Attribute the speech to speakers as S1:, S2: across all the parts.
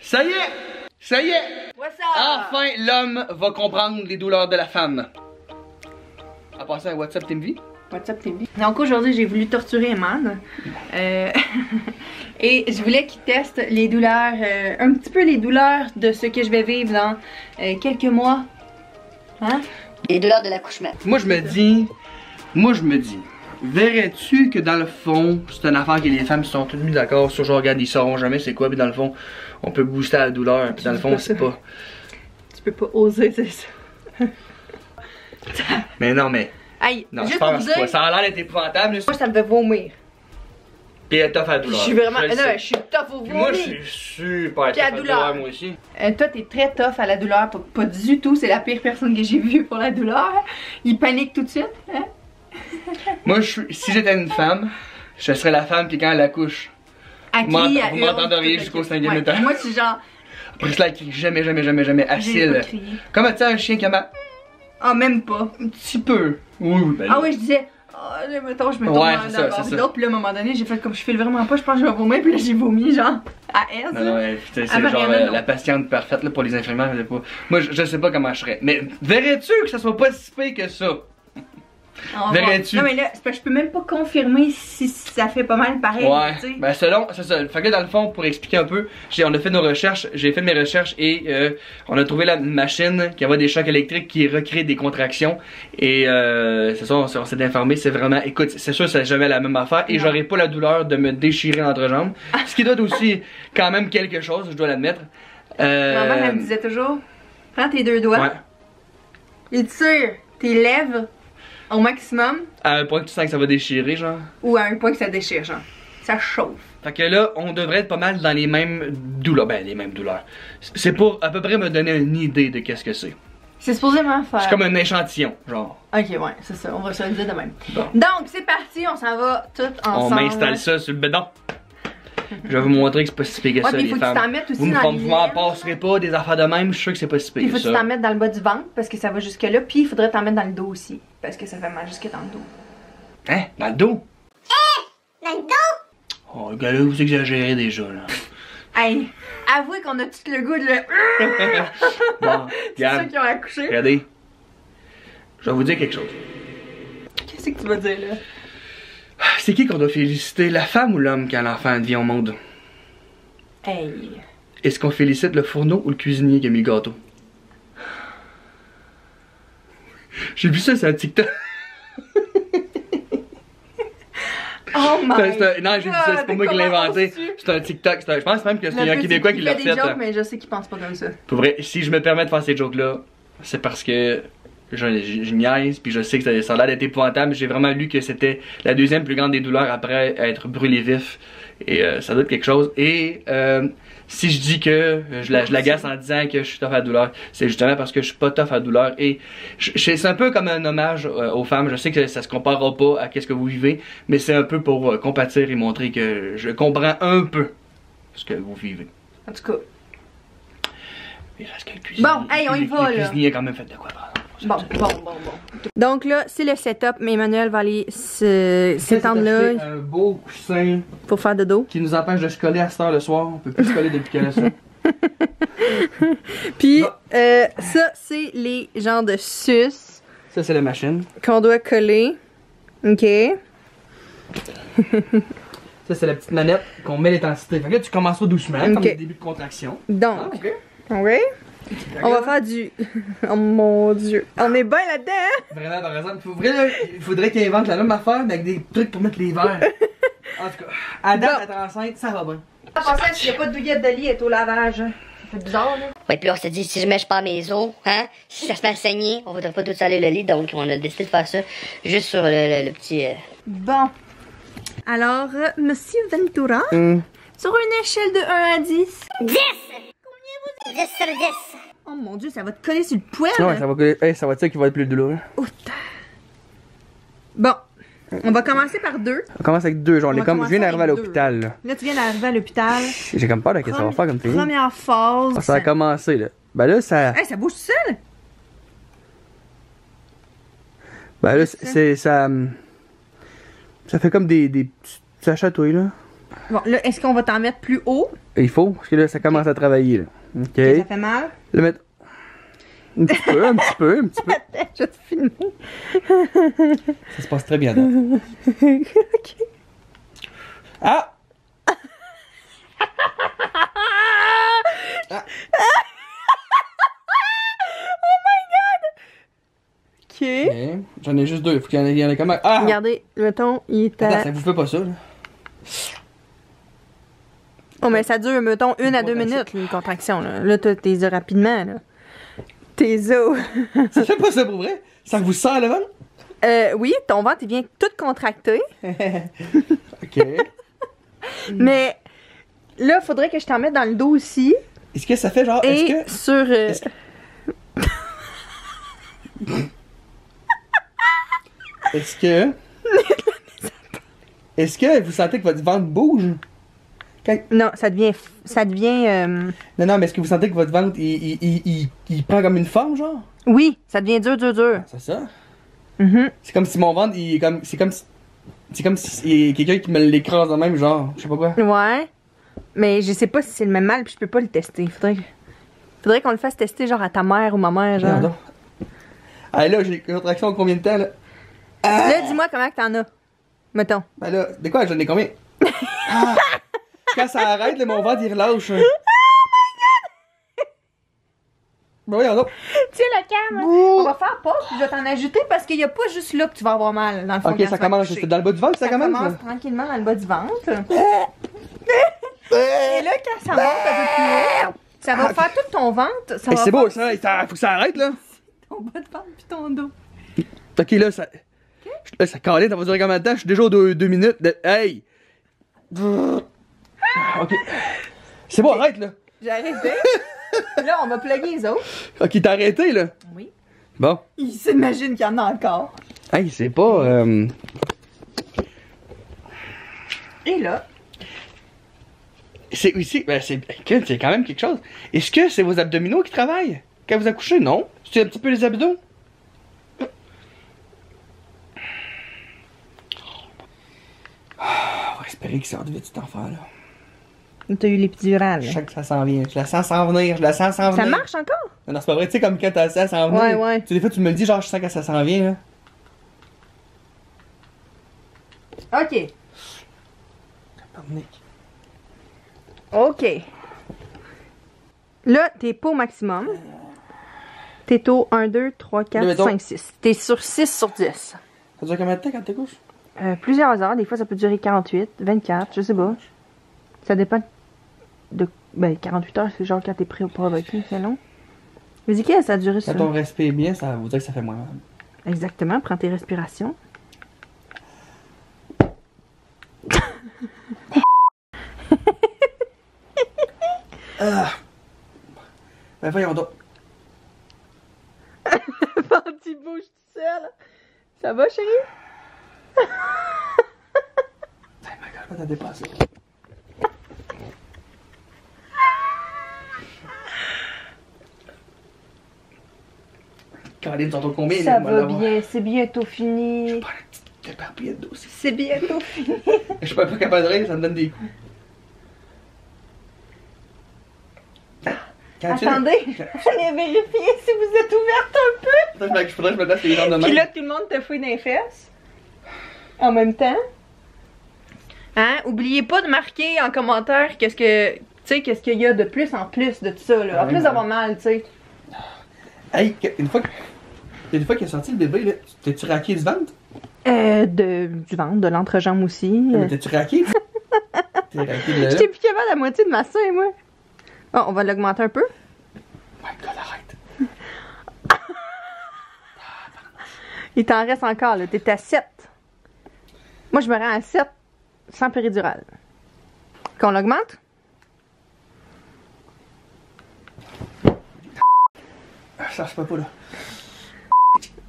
S1: Ça y est! Ça y est!
S2: What's up?
S1: Enfin, l'homme va comprendre les douleurs de la femme. À passer un WhatsApp TeamV?
S2: WhatsApp TV. Donc aujourd'hui, j'ai voulu torturer Eman. Et je voulais qu'il teste les douleurs, un petit peu les douleurs de ce que je vais vivre dans quelques mois. Hein?
S3: Les douleurs de l'accouchement.
S1: Moi je me dis, verrais-tu que dans le fond, c'est une affaire que les femmes se sont toutes mises d'accord sur, genre regarde, ils sauront jamais c'est quoi, puis dans le fond, on peut booster la douleur, puis dans le fond, c'est pas.
S2: Tu peux pas oser dire ça.
S1: Mais non, mais.
S2: Hey,
S1: Non,
S2: juste
S1: je
S2: pour
S1: pense
S2: dire,
S1: pas. Ça a l'air d'être épouvantable.
S2: moi ça me fait vomir.
S1: Pis elle tough à la douleur.
S2: Je suis vraiment.
S1: Je le
S2: Non,
S1: sais.
S2: je suis tough au
S1: Puis
S2: vomir.
S1: moi, je suis super
S2: Puis à
S1: tough à la
S2: douleur.
S1: douleur, moi aussi.
S2: Toi, t'es très tough à la douleur. Pas du tout. C'est la pire personne que j'ai vue pour la douleur. Il panique tout de suite. Hein?
S1: Moi, si j'étais une femme, je serais la femme qui quand elle accouche.
S2: À
S1: Vous
S2: crier, à
S1: vous
S2: hurler,
S1: m'entendriez
S2: tout,
S1: jusqu'au
S2: tout.
S1: 5e
S2: Ouais.
S1: étage.
S2: Moi, c'est genre.
S1: Après cela, elle crie jamais,
S2: J'ai
S1: acile.
S2: pas crié.
S1: Comme tu sais, un chien qui a
S2: Ah, même pas.
S1: un petit peu. Oui, ben
S2: Ah
S1: là.
S2: oui, je disais. Ah, mettons, je me tombe
S1: Ouais,
S2: dans
S1: c'est ça,
S2: la
S1: c'est ça.
S2: l'autre. Puis là, à un moment donné, j'ai fait comme je file vraiment pas. Je pense que je vais vomir. Puis là, j'ai vomi, genre. À S.
S1: Non, non, ouais, c'est genre
S2: Mariana, non.
S1: la patiente parfaite là, pour les infirmières. Je sais pas. Moi, je sais pas comment je serais. Mais verrais-tu que ça soit pas si pire que ça? Verrais-tu?
S2: Non, mais là, c'est parce que je peux même pas confirmer si ça fait pas mal pareil.
S1: Ouais,
S2: Tu sais.
S1: ben selon, c'est ça. Fait que là, dans le fond, pour expliquer un peu, on a fait nos recherches, j'ai fait mes recherches et on a trouvé la machine qui envoie des chocs électriques qui recrée des contractions. Et c'est ça, on s'est informé, c'est vraiment, écoute, c'est sûr, c'est jamais la même affaire et
S2: Non.
S1: j'aurais pas la douleur de me déchirer l'entrejambe. Ce qui doit être aussi quand même quelque chose, je dois l'admettre.
S2: Ma mère, elle me disait toujours prends tes deux doigts
S1: Ouais.
S2: et tire tes lèvres au maximum
S1: À un point que tu sens que ça va déchirer, genre.
S2: ou à un point que ça déchire, genre. Ça chauffe.
S1: Fait que là, on devrait être pas mal dans les mêmes douleurs. Ben, les mêmes douleurs. C'est pour à peu près me donner une idée de qu'est-ce que c'est.
S2: C'est supposément faire.
S1: C'est comme un échantillon, genre.
S2: Ok, ouais, c'est ça. On va se le dire de même.
S1: Bon.
S2: Donc, c'est parti. On s'en va tout
S1: On
S2: ensemble.
S1: m'installe ça sur le bédon. Je vais vous montrer que c'est pas si pire que
S2: Ouais,
S1: ça,
S2: puis il
S1: les
S2: faut que tu
S1: femmes.
S2: t'en mettes aussi
S1: Vous
S2: dans les
S1: m'en
S2: lèvres.
S1: passerez pas des affaires de même, je suis sûr que c'est pas si
S2: Puis
S1: pire
S2: il faut
S1: que
S2: que tu
S1: ça.
S2: t'en mettes dans le bas du ventre parce que ça va jusque là. Puis il faudrait t'en mettre dans le dos aussi. Parce que ça fait mal jusque dans le dos.
S1: Hein? Dans le dos?
S3: Dans le dos?
S1: Oh, le gars là, vous exagérez déjà, là.
S2: Hey, avouez qu'on a tout le goût de le.
S1: Bon,
S2: C'est ceux
S1: regarde,
S2: qui ont accouché.
S1: regardez. Je vais vous dire quelque chose.
S2: Qu'est-ce que tu vas dire là?
S1: C'est qui qu'on doit féliciter, la femme ou l'homme quand l'enfant vient au monde?
S2: Hey.
S1: Est-ce qu'on félicite le fourneau ou le cuisinier qui a mis le gâteau? J'ai vu ça sur un TikTok.
S2: Oh my
S1: Non, j'ai vu ça, c'est pas moi qui l'ai inventé. C'est un TikTok. Je pense même que c'est un Québécois qui l'a
S2: fait.
S1: fait.
S2: Des jokes, mais je sais qu'il pense pas comme ça.
S1: Pour vrai, si je me permets de faire ces jokes-là, c'est parce que je niaise, puis je sais que ça a l'air d'être épouvantable. J'ai vraiment lu que c'était la deuxième plus grande des douleurs après être brûlé vif. Et ça doit être quelque chose. Et si je dis que je l'agace en disant que je suis tough à la douleur, c'est justement parce que je suis pas tough à la douleur. Et c'est un peu comme un hommage aux femmes. Je sais que ça se comparera pas à ce que vous vivez, mais c'est un peu pour compatir et montrer que je comprends un peu ce que vous vivez.
S2: En tout cas.
S1: Il reste que le cuisinier.
S2: Bon, hey, on y va,
S1: le
S2: là.
S1: cuisinier a quand même fait de quoi, pardon.
S2: Bon. Donc là, c'est le setup, mais Emmanuel va aller s'étendre là
S1: Un beau coussin
S2: pour faire de dos.
S1: qui nous empêche de se coller à cette heure le soir. On peut plus se coller depuis qu'elle a ça.
S2: Puis,
S1: Bon.
S2: ça, c'est les genres de sus
S1: Ça, c'est la machine.
S2: qu'on doit coller. OK.
S1: Ça, c'est la petite manette qu'on met l'intensité. Fait que là, tu commences ça doucement, comme
S2: Ok.
S1: le début de contraction.
S2: Donc,
S1: ok.
S2: oui. On va faire du... Oh mon Dieu. On est bien là-dedans, hein?
S1: Vraiment, par exemple, il faudrait qu'il invente la même affaire, mais avec des trucs pour mettre les verres. En tout cas, à date, être enceinte, ça va bien.
S2: En passant, s'il n'y a pas de douillette de lit, elle est au lavage. Ça fait bizarre, là.
S3: Ouais, puis on s'est dit, si je mèche pas mes os, hein, si ça se met à saigner, on voudrait pas tout saler le lit, donc on a décidé de faire ça juste sur le petit...
S2: Bon. Alors, Monsieur Ventura, sur une échelle de 1 à 10.
S3: 10! 10 sur 10.
S2: Oh mon Dieu, ça va te coller sur le poil.
S1: Ouais, ça va, ça va être ça qui va être plus douloureux.
S2: Ouh. Bon, on va commencer par 2.
S1: On commence avec deux, genre,
S2: On va
S1: je viens
S2: commencer
S1: d'arriver à
S2: avec
S1: l'hôpital, là.
S2: Là, tu viens d'arriver à l'hôpital.
S1: J'ai comme peur de ce que ça va faire comme fini.
S2: Première phase.
S1: Ah, ça a commencé, là. Ben là, ça.
S2: Hey, ça bouge tout seul.
S1: Ben là, c'est ça. Ça fait comme des petits sachets, toi, là.
S2: Bon, là, est-ce qu'on va t'en mettre plus haut?
S1: Il faut, parce que là, ça commence à travailler, là. OK.
S2: Ça fait mal?
S1: Le mettre... Un petit peu, un petit peu, un petit peu.
S2: Attends, je vais te filmer.
S1: Ça se passe très bien, là.
S2: Ok.
S1: Ah! Ah!
S2: Oh my god! Ok.
S1: Ok. J'en ai juste deux. Faut qu'il y en ait quand même. Ah!
S2: Regardez, mettons, il est
S1: Attends,
S2: à...
S1: ça vous fait pas ça, là?
S2: Oh, mais ça dure, mettons, 1 à 2 minutes, une contraction, là. Là, t'es os rapidement, là. Tes os.
S1: Ça fait pas ça pour vrai? Ça vous sert le ventre?
S2: Oui, ton ventre, il vient tout contracté.
S1: Ok.
S2: Mais là, faudrait que je t'en mette dans le dos aussi.
S1: Est-ce que ça fait genre.
S2: Et
S1: Est-ce que.
S2: sur...
S1: Est-ce que. Est-ce que. Est-ce que vous sentez que votre ventre bouge?
S2: Non, ça devient... Ça devient...
S1: Non, non, mais est-ce que vous sentez que votre ventre, il prend comme une forme, genre?
S2: Oui, ça devient dur, dur, dur.
S1: C'est ça?
S2: Mhm.
S1: C'est comme si mon ventre, il est comme. C'est comme si. C'est comme si il y a quelqu'un qui me l'écrase de même, genre. Je sais pas quoi.
S2: Ouais. Mais je sais pas si c'est le même mal, puis je peux pas le tester. Faudrait qu'on le fasse tester, genre, à ta mère ou ma mère, genre.
S1: Pardon. Ah, là, j'ai une contraction combien de temps, là? Ah!
S2: Là, dis-moi comment que t'en as. Mettons.
S1: Ben là, de quoi, j'en ai combien? Ah! Quand ça arrête, là, mon ventre, il relâche. Oh my god! Ben voyons donc.
S2: Tiens la cam. On va faire pause, puis je vais t'en ajouter parce qu'il y a pas juste là que tu vas avoir mal, dans le fond.
S1: Ok,
S2: quand
S1: ça
S2: tu vas
S1: commence,
S2: coucher.
S1: c'est dans le bas du ventre que ça commence?
S2: commence
S1: Là?
S2: tranquillement dans le bas du ventre. Et là, quand ça monte un peu plus haut, ça va faire tout ton ventre. Ça
S1: Hey,
S2: va
S1: c'est beau,
S2: faire
S1: ça, faut que ça arrête, là.
S2: ton bas de ventre puis ton dos.
S1: Ok, là, ça. Là, ça calait, ça va durer combien de temps? Je suis déjà aux 2 minutes. Hey! Ok. C'est bon, arrête, là.
S2: J'ai arrêté. Là, on va plugger les autres.
S1: Ok, t'as arrêté, là.
S2: Oui.
S1: Bon.
S2: Il s'imagine qu'il y en a encore.
S1: Hey, c'est pas.
S2: Et là,
S1: C'est aussi. Ben, c'est quand même quelque chose. Est-ce que c'est vos abdominaux qui travaillent quand vous accouchez? Non. C'est un petit peu les abdos? On va espérer que ça sorte vite, cet enfant-là.
S2: t'as eu l'épidurale.
S1: Je sais que ça s'en vient. Je la sens s'en venir. Je la sens s'en venir.
S2: Ça marche encore?
S1: Non, c'est pas vrai. Tu sais, comme quand t'as ça s'en venir.
S2: Ouais, ouais.
S1: Tu sais, des fois, tu me le dis, genre, je sens que ça s'en vient, là.
S2: OK.
S1: Tabarnak.
S2: OK. Là, t'es pas au maximum. T'es au 1, 2, 3,
S1: Là,
S2: 4,
S1: mettons-
S2: 5, 6. T'es sur 6 sur 10.
S1: Ça dure combien de temps quand t'es couches?
S2: Plusieurs heures. Des fois, ça peut durer 48, 24, je sais pas. Ça dépend de... Ben, 48 heures, c'est genre quand t'es prêt au provoquer, c'est long. Mais dis ça a duré ça.
S1: Quand on respire bien, ça vous dire que ça fait moins mal.
S2: Exactement, prends tes respirations.
S1: Ah! Ben voyons donc.
S2: Bandy bouge tout seul. Ça va, chérie?
S1: Oh my god, t'as dépassé. Caroline, t'entends combien?
S2: Ça
S1: là, moi,
S2: va
S1: là,
S2: bien, c'est bientôt fini.
S1: Je pas la petite éparpillette aussi.
S2: C'est bientôt fini.
S1: Je suis pas capable de rire, ça me donne des coups. Quand tu-
S2: Attendez, allez vérifier si vous êtes ouverte un peu.
S1: Faudrait que je me laisse les jambes de
S2: Puis
S1: même.
S2: là, tout le monde te fouille dans les fesses. En même temps. Hein? Oubliez pas de marquer en commentaire qu'est-ce que... Tu sais, qu'est-ce qu'il y a de plus en plus de tout ça, là. En plus d'avoir mal, tu sais.
S1: Hey, une fois qu'il est sorti le bébé, là, t'es-tu raqué du ventre?
S2: Du ventre, de l'entrejambe aussi.
S1: Mais t'es-tu raqué? T'es raqué de là?
S2: J'étais plus capable de la moitié de ma sein, moi. Bon, on va l'augmenter un peu.
S1: My god, arrête.
S2: Il t'en reste encore, là. T'es à 7. Moi, je me rends à 7 sans péridurale. Qu'on l'augmente?
S1: Ça se peut pas, là.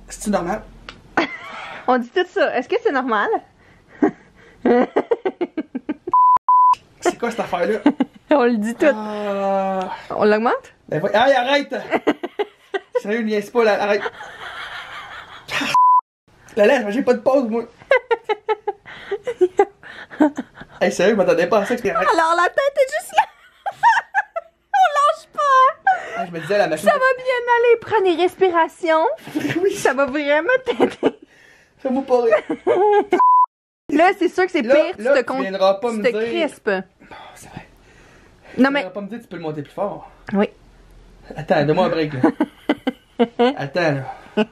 S1: C'est-tu normal?
S2: On dit tout ça. Est-ce que c'est normal?
S1: C'est quoi cette affaire-là?
S2: On le dit tout. On l'augmente?
S1: Ben, aïe, arrête! Sérieux, niaise pas, là, arrête! La laisse, j'ai pas de pause, moi! Hey, sérieux, je m'attendais pas à ça.
S2: Alors la tête est juste là. On lâche pas.
S1: Ah, je me disais, la machine.
S2: Ça va bien aller. Prends des respirations.
S1: Oui,
S2: Ça va vraiment t'aider.
S1: fais-moi pas rire.
S2: Là, c'est sûr que c'est
S1: Là,
S2: pire.
S1: là,
S2: Tu te
S1: tu viendras pas me dire.
S2: crispes.
S1: Oh, c'est vrai.
S2: Non,
S1: Tu
S2: mais.
S1: viendras pas me dire, tu peux le monter plus fort.
S2: Oui.
S1: Attends, donne-moi un break, là. Attends, là. Je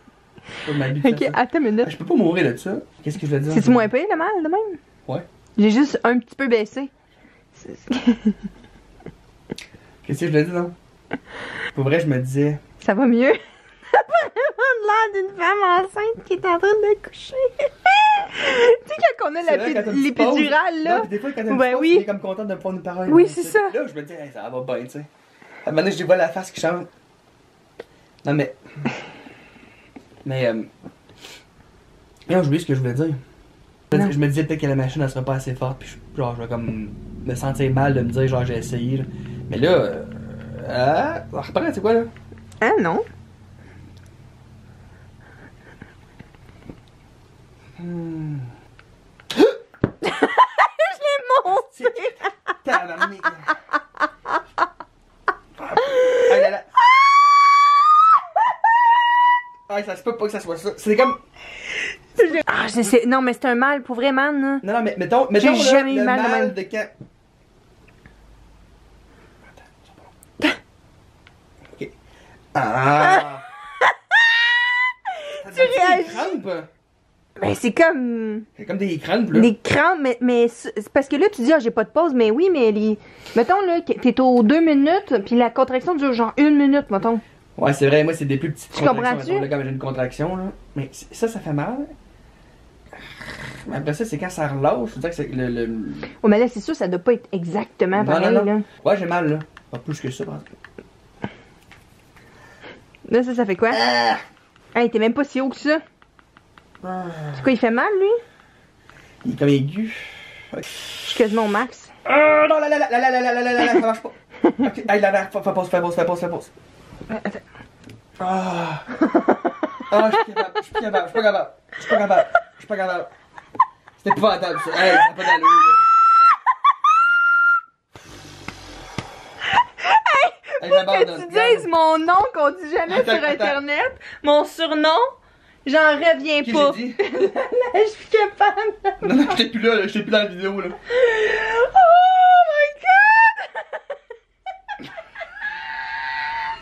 S1: peux m'habituer
S2: Ok,
S1: à ça.
S2: attends une minute.
S1: Ah, je peux pas mourir de ça. Qu'est-ce que je vais dire?
S2: C'est-tu moins pire le mal de même?
S1: Ouais.
S2: J'ai juste un petit peu baissé.
S1: Qu'est-ce que je voulais dire, non? Pour vrai, je me disais.
S2: Ça va mieux? Ça a vraiment l'air d'une femme enceinte qui est en train de coucher. Tu sais, quand on a
S1: C'est vrai, quand t'as une petite pause.
S2: l'épidurale, là.
S1: Non, puis des fois, quand t'as une
S2: Ben
S1: petite pause,
S2: oui.
S1: t'es comme contente de prendre une parole.
S2: Oui,
S1: hein,
S2: c'est
S1: tu sais.
S2: ça.
S1: Là, je me dis, hey, ça va bien, tu sais. À un moment donné, je vois la face qui change. Non, mais. Mais, non, j'ai oublié ce que je voulais dire.
S2: Non.
S1: Je me disais peut-être que la machine, elle serait pas assez forte, puis genre, je vais comme me sentir mal de me dire, genre, j'ai essayé, là. Mais là, reprends, c'est quoi, là?
S2: Ah non? Je l'ai monté!
S1: Tabarnak. Hey, là, là. Hey, ça se peut pas que ça soit ça. C'est comme.
S2: Ah, je sais. Non, mais c'est un mal pour vrai, man. Là.
S1: Non, non, mais mettons
S2: J'ai
S1: là,
S2: jamais eu
S1: le
S2: mal de
S1: mal
S2: même.
S1: de quand. Ok. Ah!
S2: Tu réagis.
S1: Des crampes?
S2: Ben, c'est comme.
S1: C'est comme des crampes, là.
S2: Des crampes, mais c'est parce que là, tu dis, ah, j'ai pas de pause, mais oui, mais les. Mettons, là, que t'es aux 2 minutes, puis la contraction dure genre 1 minute, mettons.
S1: Ouais, c'est vrai, moi, c'est des plus petites
S2: Tu
S1: contractions.
S2: comprends-tu?
S1: mettons, là, quand j'ai une contraction, là. Mais ça fait mal. Mais après ça, c'est quand ça relâche. Je veux dire que c'est le.
S2: Ouais, mais là, c'est sûr, ça doit pas être exactement
S1: Non,
S2: pareil,
S1: non, non.
S2: là.
S1: Ouais, j'ai mal, là. Pas plus que ça, par exemple.
S2: Là, ça fait quoi?
S1: Ah!
S2: Hey, t'es même pas si haut que ça.
S1: Ah.
S2: C'est quoi, il fait mal, lui?
S1: Il est comme aigu.
S2: Je suis quasiment au max.
S1: Ah, non, là, ça marche pas. Ok, hey, là, fais pause.
S2: Attends.
S1: Ah. Ah, je suis pas capable. C'est épouvantable, ça. Hey, ça n'a pas d'allure, là. Hey,
S2: Que
S1: j'abandonne.
S2: tu dises mon nom qu'on dit jamais
S1: Attends,
S2: sur
S1: attends.
S2: Internet, mon surnom, j'en reviens
S1: Qu'est-ce
S2: pas.
S1: que j'ai dit?
S2: Là, je suis capable.
S1: Non, j'étais plus là, j'étais plus dans la vidéo, là.
S2: Oh my god!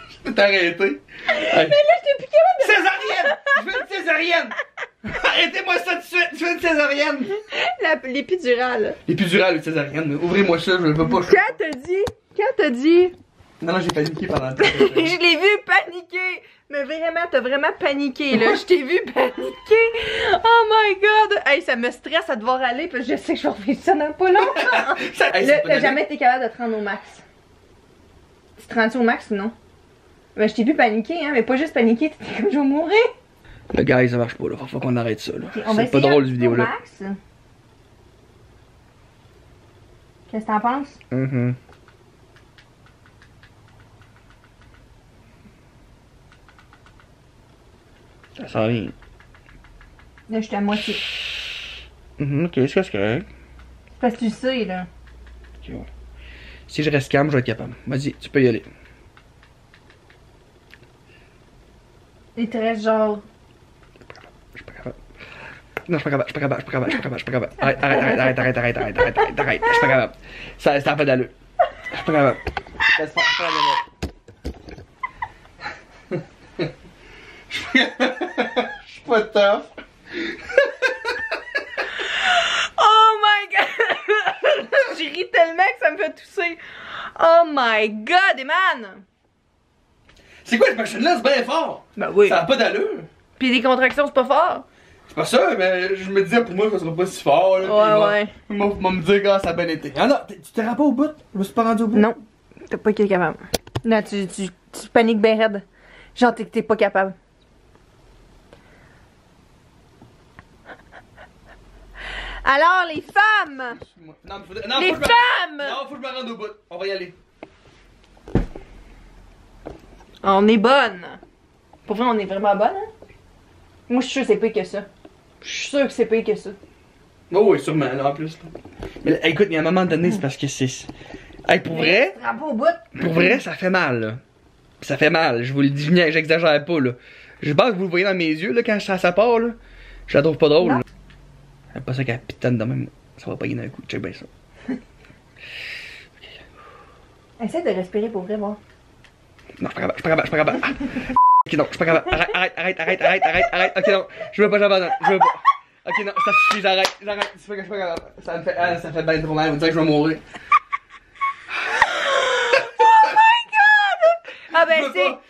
S1: Je peux t'arrêter.
S2: Mais
S1: Hey.
S2: là, j'étais plus capable de...
S1: Césarienne! Je veux une césarienne! Arrêtez-moi ça tout de suite! Je veux une césarienne!
S2: L'épidurale.
S1: L'épidurale, une césarienne. Ouvrez-moi ça, je veux pas.
S2: Quand t'as dit...
S1: Non, j'ai paniqué pendant le temps.
S2: Je l'ai vu paniquer! Mais vraiment, t'as vraiment paniqué, là. Je t'ai vu paniquer! Oh my god! Hey, ça me stresse à devoir aller, parce que je sais que je vais revivre ça dans pas longtemps.
S1: Hey,
S2: Là,
S1: c'est pas
S2: t'as
S1: de-
S2: jamais été capable de te rendre au max. Tu te rends-tu au max ou non? Ben, je t'ai vu paniquer, hein, mais pas juste paniquer, t'étais comme je vais mourir.
S1: Le gars, ça marche pas, là. Faut qu'on arrête ça, là.
S2: Ok, on va
S1: C'est pas
S2: essayer
S1: drôle,
S2: un
S1: cette
S2: petit peu au
S1: vidéo-là.
S2: max. Qu'est-ce que t'en penses?
S1: Ça sent rien.
S2: Là, je suis à moitié.
S1: Ok, c'est correct.
S2: C'est parce que tu le sais, là.
S1: Ok, ouais. Si je reste calme, je vais être capable. Vas-y, tu peux y aller.
S2: Il te reste genre...
S1: Je suis pas capable. Non, je suis pas capable. Arrête. Je suis pas capable. Ça a pas d'allure. Je suis pas capable. Ça se passe pas d'allure. Je suis pas tough.
S2: Oh my god! Je ris tellement que ça me fait tousser. Oh my god, Eman!
S1: C'est quoi cette machine-là? C'est bien fort.
S2: Ben oui.
S1: Ça a pas d'allure.
S2: Pis des contractions, c'est pas fort.
S1: C'est pas ça, mais je me disais pour moi que ça sera pas si fort. Là,
S2: Ouais.
S1: Ils vont me dire que ça a bien été. Ah non, tu te rends pas au bout? Je me suis pas rendu au bout?
S2: Non, t'es pas capable. Non, tu paniques bien raide. Genre, t'es pas capable. Alors, les femmes!
S1: Non, mais
S2: Les femmes!
S1: Non, faut que je me rende au bout. On va y aller.
S2: On est bonne. Pour vrai, on est vraiment bonne, hein? Moi, je suis sûre que c'est pire que ça. Je suis sûre que c'est pire que ça.
S1: Oh oui, sûrement, là, en plus. Là. Mais là, écoute, il y a un moment donné, c'est parce que c'est. Hey, pour vrai.
S2: Tu rends pas au bout.
S1: Pour vrai, ça fait mal, là. Ça fait mal, je vous le dis, j'exagère pas, là. Je pense que vous le voyez dans mes yeux, là, quand ça part, là. Je la trouve pas drôle, là. J'aime pas ça qu'elle pitane de même. Ça va pas y d'un coup, check bien ça.
S2: Essaie de respirer pour vrai, moi.
S1: Non, je suis pas capable. Ah. Ok, non, je suis pas capable. Arrête. Ok, non, je veux pas, j'abandonne. Je veux pas. Ok, non, ça suffit, j'arrête. C'est pas que je suis pas capable. Ça me fait, ça fait bien trop mal, vous dirait que je vais mourir.
S2: Ah ben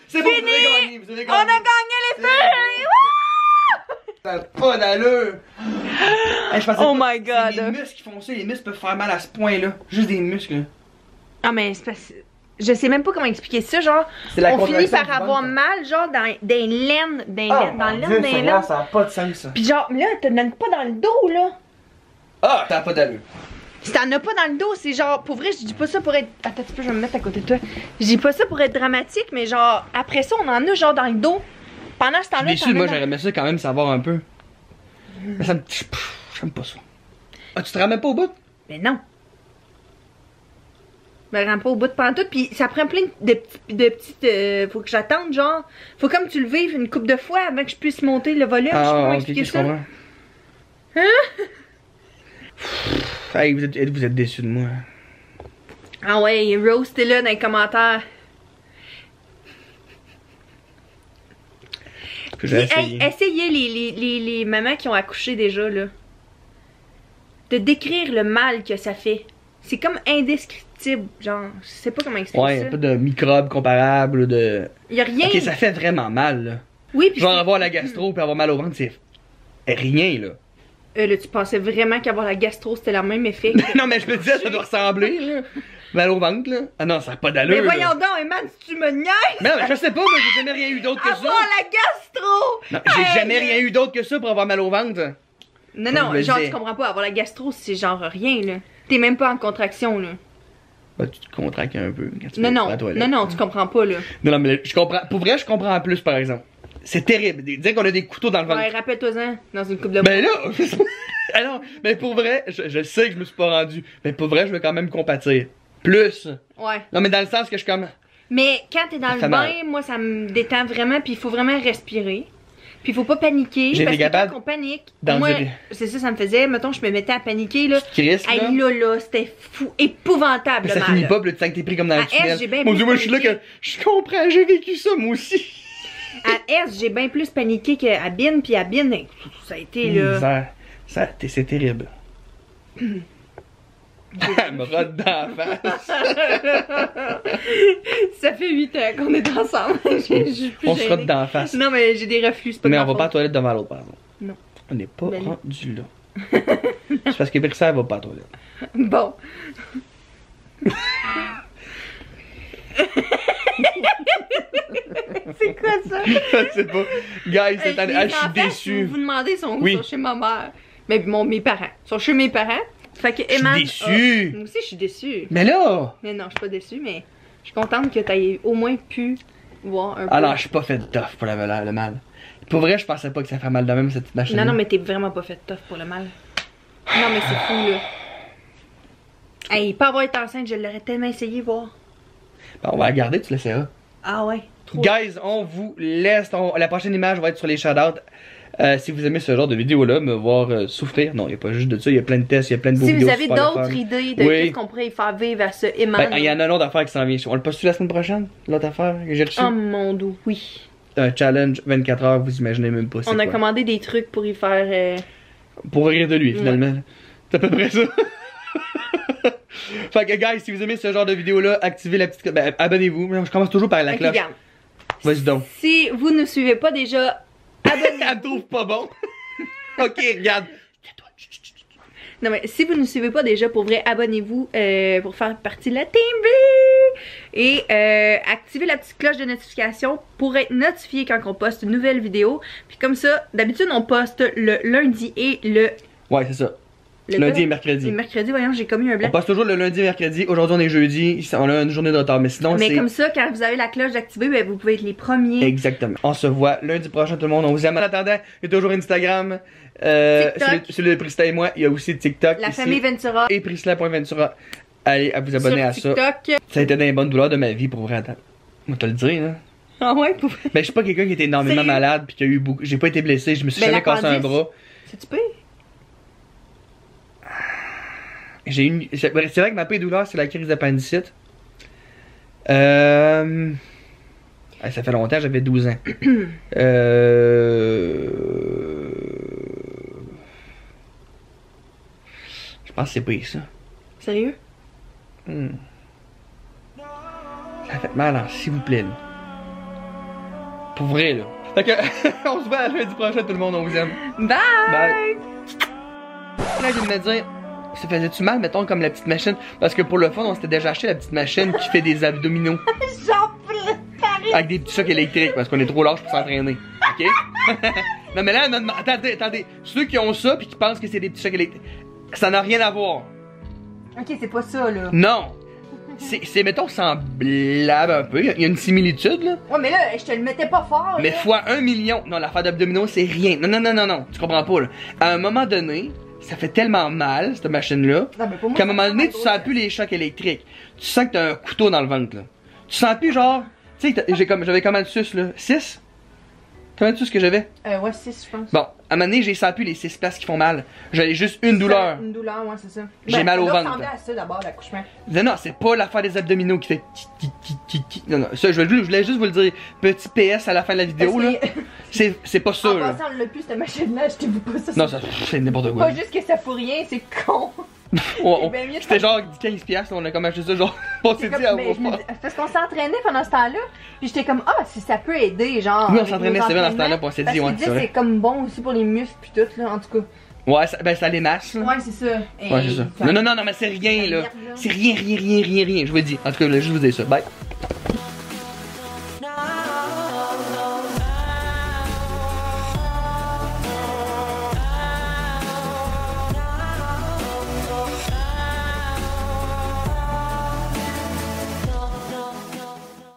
S2: c'est
S1: bon,
S2: fini!
S1: vous avez gagné.
S2: On a gagné les filles!
S1: Ça n'a pas d'allure! Hey, je pensais
S2: Oh
S1: pas
S2: my
S1: que c'est
S2: God.
S1: les muscles qui font ça, les muscles peuvent faire mal à ce point-là. Juste des muscles.
S2: Ah mais c'est parce... Je sais même pas comment expliquer ça, genre
S1: C'est la
S2: on finit
S1: contraction
S2: par
S1: du
S2: avoir
S1: ventre.
S2: mal, genre dans des laines, dans l'aine des laines.
S1: Ça n'a pas de sens, ça.
S2: Pis genre, là, te donne pas dans le dos, là.
S1: Ah, ça n'a pas d'allure.
S2: Si t'en as pas dans le dos, c'est genre, pour vrai, je dis pas ça pour être... Attends, tu peux, je vais me mettre à côté de toi. Je dis pas ça pour être dramatique, mais genre, après ça, on en a genre dans le dos. Pendant ce temps-là,
S1: Je suis déçu, moi j'aurais aimé ça quand même savoir un peu. Mais ça me... J'aime pas ça. Ah, tu te ramènes pas au bout?
S2: Mais non. Je me rends pas au bout de pantoute, puis ça prend plein de petites... faut que j'attende, genre... Faut comme tu le vives une couple de fois avant que je puisse monter le volume. Je sais pas comment expliquer
S1: je
S2: ça.
S1: comprends. Hey, vous êtes déçus de moi.
S2: Ah ouais, Rose, t'es là dans les commentaires.
S1: Que j'ai
S2: Hey, essayez les mamans qui ont accouché déjà, là. De décrire le mal que ça fait. C'est comme indescriptible, genre, je sais pas comment expliquer
S1: Ouais,
S2: ça.
S1: y'a pas de microbes comparables, de...
S2: Y'a rien.
S1: Ok, ça fait vraiment mal, là.
S2: Oui, puis
S1: Genre avoir la gastro puis avoir mal au ventre, c'est rien, là.
S2: là, tu pensais vraiment qu'avoir la gastro, c'était le même effet que...
S1: Non, mais je me disais, ça doit ressembler, là. Mal au ventre, là. Ah non, ça n'a pas d'allure.
S2: Mais voyons
S1: là.
S2: donc, Eman, si tu me niaises!
S1: Mais non, mais je sais pas, moi, j'ai jamais rien eu d'autre que ça.
S2: Avoir la gastro!
S1: Non, j'ai
S2: Hey,
S1: jamais rien eu d'autre que ça pour avoir mal au ventre.
S2: Non,
S1: Comme
S2: non,
S1: je le
S2: genre,
S1: disais.
S2: tu comprends pas, avoir la gastro, c'est genre rien, là. T'es même pas en contraction, là.
S1: Bah, tu te contractes un peu quand tu
S2: Non,
S1: vas
S2: non,
S1: à la toilette.
S2: non, non, tu comprends pas, là.
S1: Non, mais je comprends. Pour vrai, je comprends en plus, par exemple. C'est terrible. Dire qu'on a des couteaux dans le ventre.
S2: Ouais, rappelle-toi-en, dans une coupe de
S1: Ben là, alors, mais pour vrai, je sais que je me suis pas rendu. Mais pour vrai, je veux quand même compatir. Plus.
S2: Ouais.
S1: Non, mais dans le sens que je suis comme.
S2: Mais quand t'es dans
S1: Ça
S2: le
S1: fait
S2: bain,
S1: mal.
S2: moi, ça me détend vraiment, puis il faut vraiment respirer. Puis il faut pas paniquer,
S1: J'ai
S2: parce
S1: été
S2: que
S1: capable
S2: quand on panique,
S1: d'endurer.
S2: moi, c'est ça, ça me faisait, mettons, je me mettais à paniquer, là.
S1: Chris, là.
S2: Hey, là, c'était fou, épouvantable,
S1: Ça
S2: le mal,
S1: finit
S2: là.
S1: pas, puis là, tu sens que t'es pris comme dans le
S2: À S,
S1: tunnel.
S2: j'ai bien
S1: Mon
S2: plus
S1: Dieu, moi, je suis là que.
S2: paniqué.
S1: Je comprends, j'ai vécu ça, moi aussi.
S2: À S, j'ai bien plus paniqué qu'à Bin, puis à Bin, ça a été, là...
S1: C'est terrible. Elle me rote dans la face.
S2: Ça fait 8 ans qu'on est ensemble. Je suis plus
S1: On se
S2: gênée.
S1: rote dans la face.
S2: Non, mais j'ai des reflux, c'est pas
S1: Mais
S2: de
S1: on
S2: ma
S1: va pas à la
S2: faute.
S1: toilette devant l'autre, par exemple.
S2: Non.
S1: On n'est pas
S2: Ben non.
S1: rendu là. C'est parce que Brissa, elle va pas à la toilette.
S2: Bon. C'est quoi ça?
S1: Je sais pas. Guys, cette année,
S2: Les
S1: je suis
S2: enfants,
S1: déçu.
S2: si vous vous demandez, sont où?
S1: Oui.
S2: Sont chez ma mère. Mais mes parents. Ils sont chez mes parents. Fait que
S1: Je suis
S2: Eman...
S1: déçu.
S2: moi aussi, je suis déçue.
S1: Mais là!
S2: Mais non, je suis pas déçue, mais je suis contente que t'aies au moins pu voir un peu.
S1: Ah non, je suis pas fait tough pour le mal. Pour vrai, je pensais pas que ça ferait mal de même, cette petite machine.
S2: Non, non, mais t'es vraiment pas fait tough pour le mal. Non, mais c'est fou, là. Hey, pas avoir été enceinte, je l'aurais tellement essayé, voir.
S1: Ben, on va la garder, tu l'essaieras.
S2: Ah ouais, trop.
S1: Guys, on vous laisse. La prochaine image va être sur les shoutouts. Si vous aimez ce genre de vidéo-là, me voir souffrir. Non, il n'y a pas juste de ça, il y a plein de tests, il y a plein de beaux
S2: Si
S1: vidéos.
S2: vous avez
S1: super le
S2: d'autres
S1: fun.
S2: idées de
S1: Oui.
S2: qu'est-ce qu'on pourrait y faire vivre à ce Eman.
S1: Ben, il y en a une autre affaire qui s'en vient. On le poste la semaine prochaine? L'autre affaire que j'ai reçue?
S2: Oh mon dieu, oui.
S1: Un challenge 24 heures, vous imaginez même pas. c'est
S2: On a
S1: quoi.
S2: commandé des trucs pour y faire.
S1: Pour rire de lui, finalement. C'est à peu près ça. Fait que, guys, si vous aimez ce genre de vidéo-là, activez la petite. Ben, abonnez-vous. Je commence toujours par la
S2: Ok,
S1: cloche.
S2: regarde.
S1: Vas-y donc.
S2: Si vous ne suivez pas déjà, abonnez-vous.
S1: Elle me trouve pas bon. Ok, regarde.
S2: Non, mais si vous ne suivez pas déjà, pour vrai, abonnez-vous pour faire partie de la Team V. Et activez la petite cloche de notification pour être notifié quand on poste une nouvelle vidéo. Puis comme ça, d'habitude, on poste le lundi et le
S1: Ouais, c'est ça. Lundi et mercredi.
S2: Et mercredi, voyons, j'ai commis un
S1: On
S2: blanc.
S1: passe toujours le lundi et mercredi. Aujourd'hui, on est jeudi. On a une journée de retard. Mais sinon,
S2: Mais
S1: c'est.
S2: comme ça, quand vous avez la cloche activée, ben, vous pouvez être les premiers.
S1: Exactement. On se voit lundi prochain, tout le monde. On vous aime. En attendant, il y a toujours Instagram.
S2: TikTok.
S1: Celui de Priscilla et moi. Il y a aussi TikTok.
S2: La
S1: ici.
S2: famille Ventura.
S1: Et Priscilla.Ventura. Allez, à vous abonner à
S2: sur
S1: ça.
S2: TikTok.
S1: Ça a été dans les bonnes douleurs de ma vie, pour vrai. Attends. On va te le dire, là.
S2: Ah ouais, pour
S1: Ben, je suis pas quelqu'un qui était énormément
S2: Sérieux?
S1: malade, puis qui a eu beaucoup. J'ai pas été blessé, je me suis
S2: Ben,
S1: jamais cassé un
S2: l'appendice.
S1: bras.
S2: C'est-tu pire?
S1: J'ai une. C'est vrai que ma pire douleur, c'est la crise d'appendicite. Ça fait longtemps, j'avais 12 ans. Je pense que c'est pire, ça.
S2: Sérieux?
S1: Ça fait mal, hein, s'il vous plaît, là. Pour vrai, là. Fait que, on se voit lundi prochain, tout le monde, on vous aime.
S2: Bye!
S1: Bye! Là, je viens de me dire, ça faisait-tu mal, mettons, comme la petite machine? Parce que pour le fun, on s'était déjà acheté la petite machine qui fait des abdominaux.
S2: J'en Paris!
S1: Avec des petits chocs électriques, parce qu'on est trop large pour s'entraîner. OK? Non, mais là, non, attendez. Ceux qui ont ça, puis qui pensent que c'est des petits chocs électriques, ça n'a rien à voir.
S2: Ok, c'est pas ça, là.
S1: Non! C'est, mettons, semblable un peu. Il y a une similitude, là.
S2: Ouais, mais là, je te le mettais pas fort,
S1: Mais
S2: là.
S1: fois 1 million. Non, l'affaire d'abdominaux, c'est rien. Non. Tu comprends pas, là. À un moment donné, ça fait tellement mal, cette machine-là,
S2: Non, mais pour moi,
S1: qu'à un
S2: ça
S1: moment
S2: fait
S1: donné,
S2: mal
S1: tu
S2: au
S1: sens
S2: sein.
S1: plus les chocs électriques. Tu sens que t'as un couteau dans le ventre, là. Tu sens plus, genre. Tu sais, j'avais combien de suces, là? 6? Combien de suces que j'avais?
S2: Ouais, 6, je pense.
S1: Bon, à un moment donné, j'ai senti plus les 6 places qui font mal. J'avais juste une douleur.
S2: Une douleur, ouais, c'est ça.
S1: J'ai mal au
S2: ça
S1: ventre.
S2: ressemblait à ça d'abord, l'accouchement.
S1: Non, c'est pas l'affaire des abdominaux qui fait Non, ça, je voulais juste vous le dire. Petit PS à la fin de la vidéo, là. C'est pas ça,
S2: En
S1: là.
S2: passant, on l'a plus, cette machine-là, achetez-vous pas ça.
S1: Non, ça, c'est n'importe quoi.
S2: Pas juste que ça fout rien, c'est con. bien mieux de
S1: C'était
S2: faire-
S1: genre 15$, là, on a comme acheté ça, genre. On s'est
S2: C'est
S1: dit,
S2: comme-
S1: ah,
S2: mais je me dis- parce qu'on s'entraînait pendant ce temps-là, puis j'étais comme, ah, si ça peut aider, genre.
S1: Oui, on
S2: avec
S1: s'entraînait,
S2: nos
S1: c'est vrai, dans ce
S2: entraînements.
S1: temps-là, puis on s'est dit,
S2: Parce
S1: ouais,
S2: qu'ils disent
S1: c'est vrai.
S2: c'est comme bon aussi pour les muscles, puis tout, là, en tout cas.
S1: Ouais, ça les masse, là.
S2: Ouais, c'est ça.
S1: Ouais, c'est ça. Non, mais c'est rien, là. C'est rien. Je vous le dis. En tout cas, je voulais juste vous dire ça. Bye.